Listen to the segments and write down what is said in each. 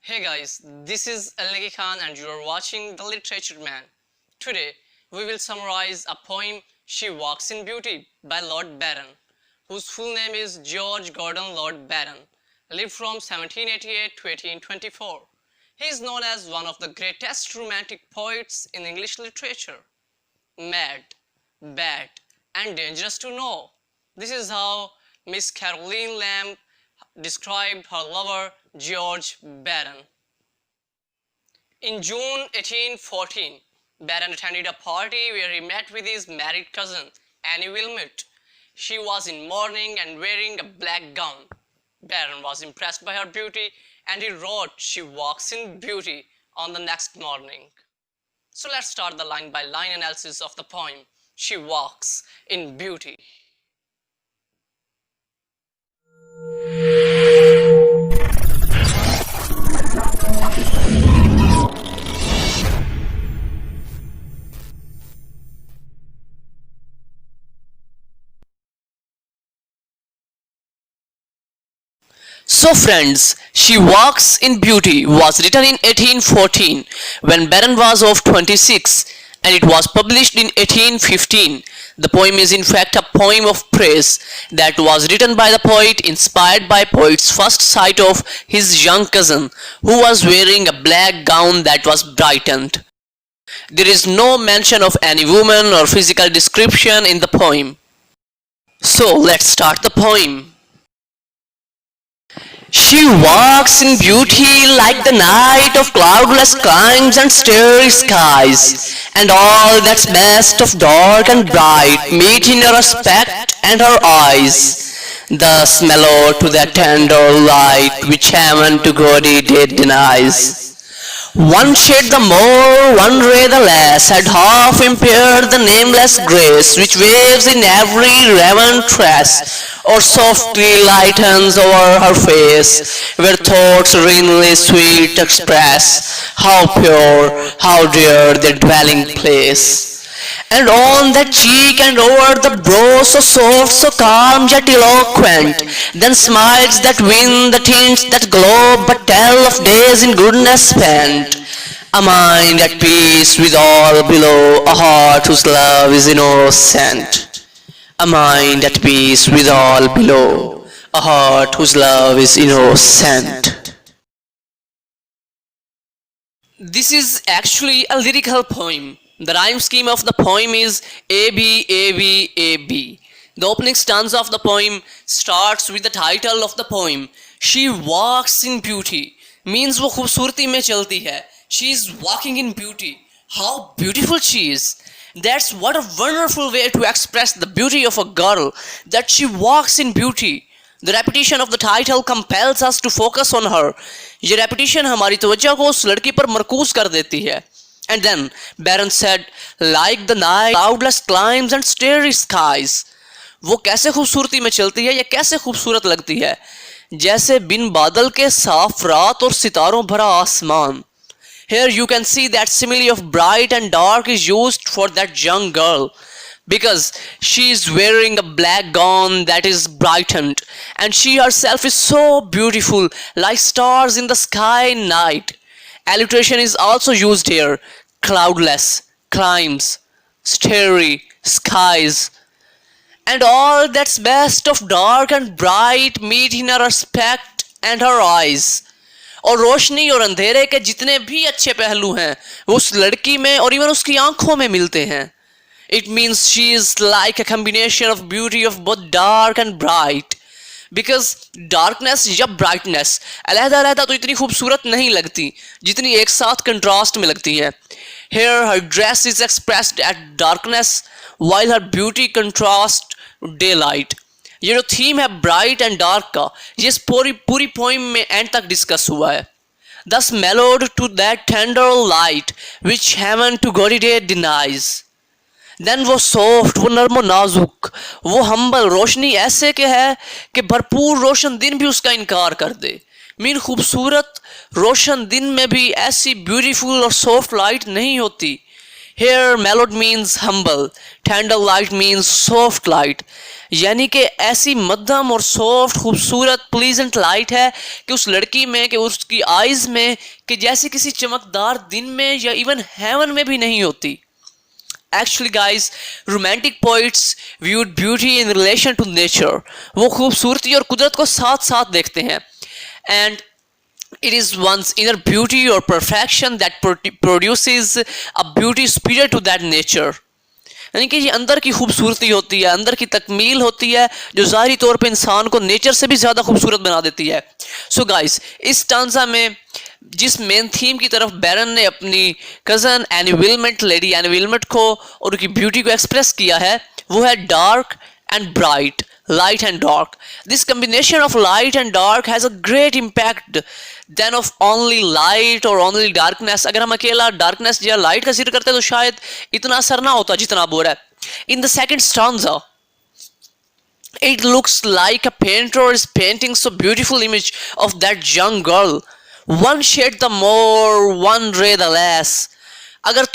Hey guys, this is Elnegi Khan and you are watching The Literature Man. Today, we will summarize a poem She Walks in Beauty by Lord Byron, whose full name is George Gordon Lord Byron, lived from 1788 to 1824. He is known as one of the greatest romantic poets in English literature. Mad, bad, and dangerous to know. This is how Miss Caroline Lamb described her lover George Byron. In June 1814, Byron attended a party where he met with his married cousin, Annie Wilmot. She was in mourning and wearing a black gown. Byron was impressed by her beauty and he wrote She Walks in Beauty on the next morning. So let's start the line by line analysis of the poem She Walks in Beauty. So friends, She Walks in Beauty was written in 1814 when Byron was of 26 and it was published in 1815. The poem is in fact a poem of praise that was written by the poet inspired by poet's first sight of his young cousin who was wearing a black gown that was brightened. There is no mention of any woman or physical description in the poem. So let's start the poem. She walks in beauty like the night of cloudless climes and starry skies, and all that's best of dark and bright meet in her aspect and her eyes. Thus mellow to that tender light which heaven to gaudy day denies. One shade the more, one ray the less, had half impaired the nameless grace which waves in every raven tress, or softly lightens over her face, where thoughts serenely sweet express how pure, how dear their dwelling place. And on that cheek and over the brow so soft, so calm yet eloquent, then smiles that win the tints that glow but tell of days in goodness spent. A mind at peace with all below, a heart whose love is innocent. A mind at peace with all below, a heart whose love is innocent. This is actually a lyrical poem. The rhyme scheme of the poem is A B A B A B. The opening stanza of the poem starts with the title of the poem. She walks in beauty. Means वो खूबसूरती में चलती है. She is walking in beauty. How beautiful she is. That's what a wonderful way to express the beauty of a girl, that she walks in beauty. The repetition of the title compels us to focus on her. ये repetition हमारी तवज्जो को उस लड़की पर मरकूज कर देती है. And then Byron said, like the night, cloudless climes and starry skies. वो कैसे खूबसूरती में चलती है या कैसे खूबसूरत लगती है, जैसे बिन बादल के साफ रात और सितारों भरा आसमान. Here you can see that simile of bright and dark is used for that young girl, because she is wearing a black gown that is brightened, and she herself is so beautiful, like stars in the sky in night. Alliteration is also used here. Cloudless, climes, starry, skies, and all that's best of dark and bright meet in her aspect and her eyes. और रोशनी और अंधेरे के जितने भी अच्छे पहलू हैं वो उस लड़की में और इवन उसकी आंखों में मिलते हैं. It means she is like a combination of beauty of both dark and bright. Because darkness या brightness अलग-अलग तो इतनी खूबसूरत नहीं लगती जितनी एक साथ कंट्रास्ट में लगती है. Here her dress is expressed at darkness while her beauty contrast daylight. ये जो थीम है ब्राइट एंड डार्क का, ये इस पूरी पोइम में एंड तक डिस्कस हुआ है. Thus mellowed to that tender light which heaven to gaudy day denies. Then वो सॉफ्ट, वो नर्म नाजुक, वो हम्बल रोशनी ऐसे के है कि भरपूर रोशन दिन भी उसका इनकार कर दे. मीन खूबसूरत रोशन दिन में भी ऐसी ब्यूटीफुल और सॉफ्ट लाइट नहीं होती. Here mellowed means humble, tender light means soft light. यानी कि ऐसी मध्यम और सॉफ्ट खूबसूरत प्लीजेंट लाइट है कि उस लड़की में, कि उसकी आइज़ में, कि जैसे किसी चमकदार दिन में या इवन हेवन में भी नहीं होती. Actually guys, romantic poets viewed beauty in relation to nature. वो खूबसूरती और कुदरत को साथ साथ देखते हैं. And it is one's inner beauty or perfection that produces a beauty superior to that nature. यानी कि ये अंदर की खूबसूरती होती है, अंदर की तकमील होती है, जो ज़ाहिरी तौर पे इंसान को नेचर से भी ज़्यादा खूबसूरत बना देती है. सो गाइस, इस स्टांजा में जिस मेन थीम की तरफ बैरन ने अपनी cousin any Willamette, lady any Willamette को और उनकी ब्यूटी को एक्सप्रेस किया है, वो है dark and bright, light and dark. This combination of light and dark has a great impact than of only light or only darkness. अगर हम अकेला darkness या light का जिक्र करते तो शायद इतना असर ना होता जितना अब हो रहा है. In the second stanza, it looks like a painter is painting so beautiful image of that young girl. One shade the more, one ray the less. अगर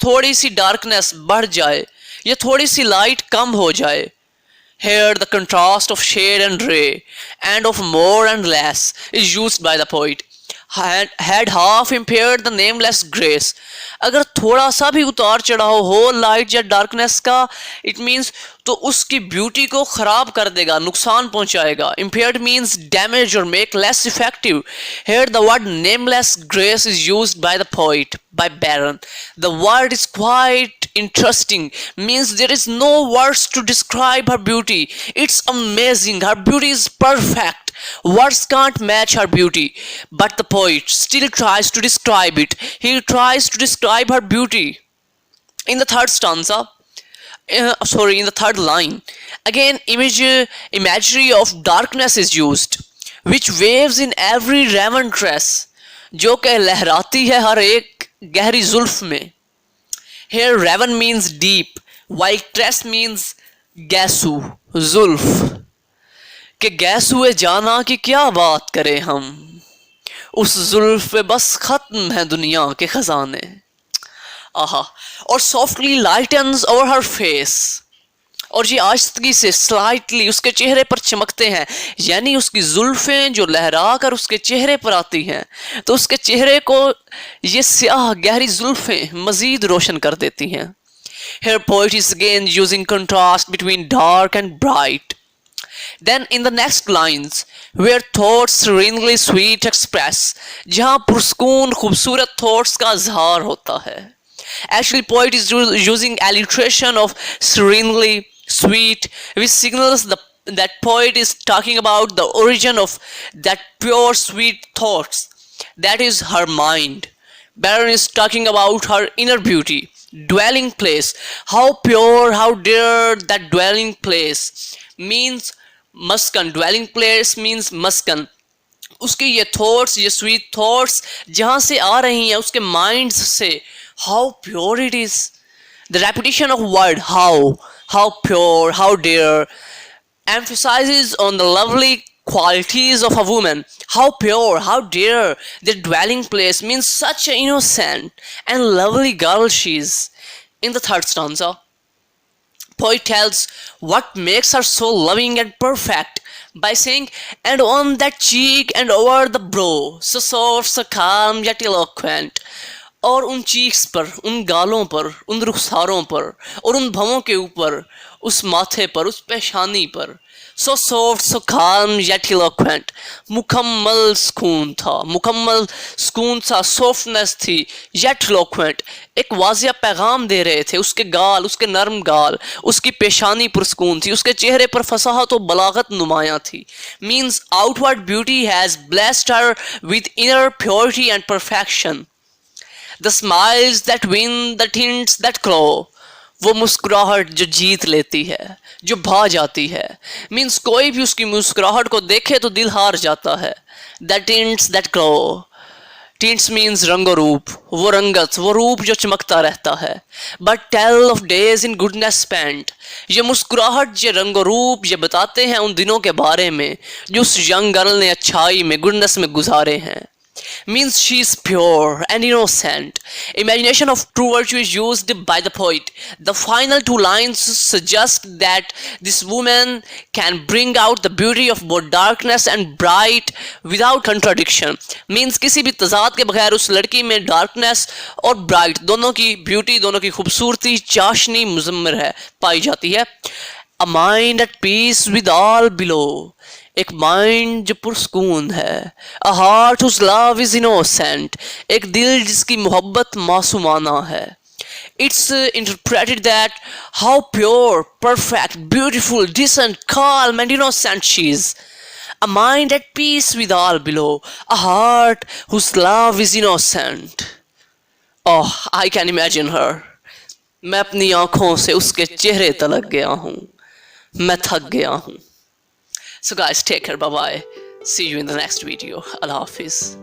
थोड़ी सी darkness बढ़ जाए या थोड़ी सी light कम हो जाए, here the contrast of shade and ray and of more and less is used by the poet. Had half impaired the nameless grace. अगर थोड़ा सा भी उतार चढ़ाव हो लाइट या डार्कनेस का, इट मीन्स तो उसकी ब्यूटी को खराब कर देगा, नुकसान पहुंचाएगा. Impaired means damage or make less effective. Here the word nameless grace is used by the poet, by Byron. The word is quite interesting, means there is no words to describe her beauty. It's amazing. Her beauty is perfect. Words can't match her beauty, but the poet still tries to describe it. He tries to describe her beauty. In the third stanza, in the third line, again imagery of darkness is used, which waves in every raven tress, जो कि लहराती है हर एक गहरी जुल्फ में. Here raven means deep, while tress means गैसू, जुल्फ. कि गैस हुए जाना कि क्या बात करें हम, उस जुल्फ पे बस खत्म है दुनिया के खजाने. आहा. और सॉफ्टली लाइटन्स ओवर हर फेस, और ये आहिस्तगी से स्लाइटली उसके चेहरे पर चमकते हैं, यानी उसकी जुल्फें जो लहरा कर उसके चेहरे पर आती हैं तो उसके चेहरे को ये स्याह गहरी जुल्फें मजीद रोशन कर देती हैं. Here poet is again using contrast between dark and bright. Then in the next lines, where thoughts serenely sweet express, जहाँ पुरस्कून खूबसूरत thoughts का इज़हार होता है. Actually poet is using alliteration of serenely sweet, which signals that poet is talking about the origin of that pure sweet thoughts, that is her mind. Byron is talking about her inner beauty, dwelling place. How pure, how dear that dwelling place, means maskan. Dwelling place means maskan. उसके ये thoughts, ये sweet thoughts जहाँ से आ रही हैं उसके mind से, how pure it is. The repetition of word how pure, how dear emphasizes on the lovely qualities of a woman. How pure, how dear their dwelling place, means such an innocent and lovely girl she is. In the third stanza, poet tells what makes her so loving and perfect by saying, and on that cheek and over the brow, so soft, so calm yet eloquent. और उन cheeks पर, उन गालों पर, उन रुखसारों पर और उन भवों के ऊपर, उस माथे पर, उस पेशानी पर, so soft, so calm yet eloquent. मुकम्मल सुकून था, मुकम्मल सुकून सा, सॉफ्टनेस थी, yet eloquent. एक वाजिया पैगाम दे रहे थे उसके गाल, उसके नरम गाल, उसकी पेशानी पुरस्कून थी, उसके चेहरे पर फसाहत और बलागत नुमायां थी. Means outward beauty has blessed her with inner purity and perfection. The smiles that win, the tints that glow, वो मुस्कुराहट जो जीत लेती है, जो भा जाती है. मीन्स कोई भी उसकी मुस्कुराहट को देखे तो दिल हार जाता है. The tints that glow, tints means रंगो रूप, वो रंगत, वो रूप जो चमकता रहता है. But tell of days in goodness spent, ये मुस्कुराहट, ये रंगो रूप, ये बताते हैं उन दिनों के बारे में जो उस यंग गर्ल ने अच्छाई में, गुडनेस में गुजारे हैं. means she is pure and innocent. Imagination of true virtue is used by the poet. The final two lines suggest that this woman can bring out the beauty of both darkness and bright without contradiction. Means किसी भी तजाद के बगैर उस लड़की में darkness और bright दोनों की ब्यूटी, दोनों की खूबसूरती चाशनी मुजम्मर है पाई जाती है. A mind at peace with all below. एक माइंड जो पुरस्कून है. A heart whose love is innocent. एक दिल जिसकी मोहब्बत मासूमाना है. It's interpreted that how pure, perfect, beautiful, decent, calm and innocent she is. A mind at peace with all below. A heart whose love is innocent. Oh, I can imagine her. मैं अपनी आंखों से उसके चेहरे तलक गया हूँ. मैं थक गया हूँ. So guys, take care. Bye bye. See you in the next video. Allah Hafiz.